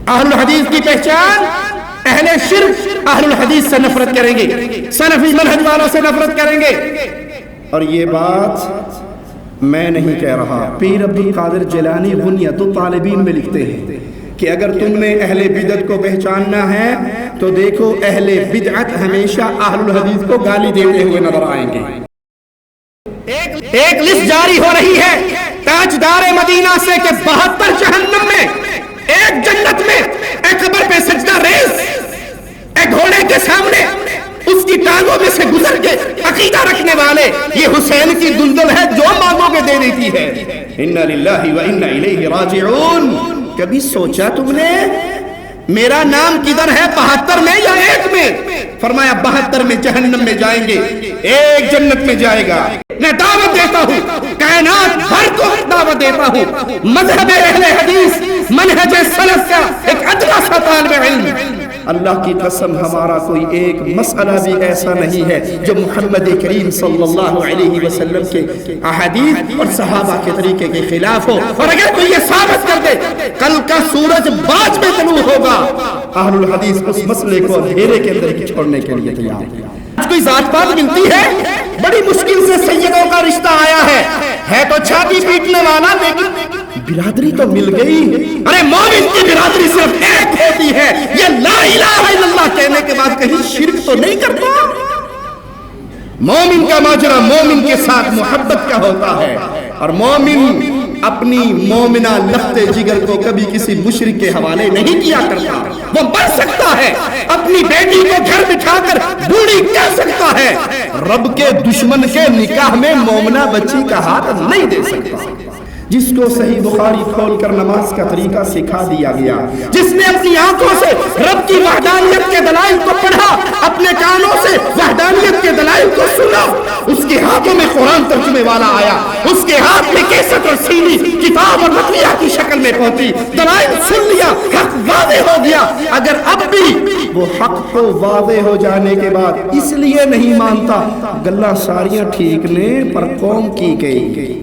اہل الحدیث کی پہچان اہل شرک اہل الحدیث سے نفرت کریں گے، سلفی منہج والوں سے نفرت کریں گے۔ اور یہ بات میں نہیں کہہ رہا، پیر عبد القادر جیلانی غنیۃ الطالبین میں لکھتے ہیں کہ اگر تم نے اہل بدعت کو پہچاننا ہے تو دیکھو اہل بدعت ہمیشہ اہل الحدیث کو گالی دیتے ہوئے نظر آئیں گے۔ ایک لسٹ جاری ہو رہی ہے تاجدار مدینہ سے کہ 72 جہنم میں، ایک جنت میں، ایک قبر پہ سجدہ ریز، ایک گھوڑے کے سامنے اس کی ٹانگوں میں سے گزر کے عقیدہ رکھنے والے، یہ حسین کی دلدل ہے جو مانگو گے دے دیتی ہے۔ انا للہ و انا الیہ راجعون۔ کبھی سوچا تم نے میرا نام کدھر ہے، 72 میں یا ایک میں؟ فرمایا 72 میں جہنم میں جائیں گے، ایک جنت میں جائے گا۔ میں دعوت دیتا ہوں، کائنات بھر کو دعوت دیتا ہوں، مذہب اہل حدیث منہج سلف کا ایک ادنا سا طالب علم، اللہ کی قسم ہمارا کوئی ایک مسئلہ بھی ایسا نہیں ہے جو محمد کریم صلی اللہ علیہ وسلم کے احادیث اور صحابہ کے طریقے کے خلاف ہو۔ اور اگر کوئی یہ ثابت کر دے کل کا سورج باج میں طلوع ہوگا، اہل الحدیث اس مسئلے کو اندھیرے کے اندر چھوڑنے کے لیے تیار ہے۔ آج کوئی ذات پات ملتی ہے، بڑی مشکل سے سیدوں کا رشتہ آیا ہے تو چھاتی پیٹنے والا، لیکن برادری تو مل گئی۔ ارے مومن کی برادری صرف ایک ہوتی ہے، یہ لا الہ الا اللہ کہنے کے بعد کہیں شرک تو نہیں کرتا۔ مومن کا ماجرا مومن کے ساتھ محبت کا ہوتا ہے، اور مومن اپنی مومنہ لخت جگر کو کبھی کسی مشرک کے حوالے نہیں کیا کرتا۔ وہ مر سکتا ہے، اپنی بیٹی کو گھر بٹھا کر بوڑھی کہہ سکتا ہے، رب کے دشمن کے نکاح میں مومنہ بچی کا ہاتھ نہیں دے سکتا۔ جس کو صحیح بخاری کھول کر نماز کا طریقہ سکھا دیا گیا، جس نے اپنی آنکھوں سے رب کی وحدانیت کے دلائل کو پڑھا، اپنے کانوں سے وحدانیت کے دلائل کو سنا، اس کے ہاتھوں میں قرآن ترجمے والا آیا، اس کے ہاتھ میں کیسٹ اور سیڈی کتاب اور مطلع کی شکل میں پہنچی، دلائل سن لیا، حق واضح ہو گیا۔ اگر اب بھی وہ حق کو واضح ہو جانے کے بعد اس لیے نہیں مانتا، گلہ ساریاں ٹھیک نے پر قوم کی گئی۔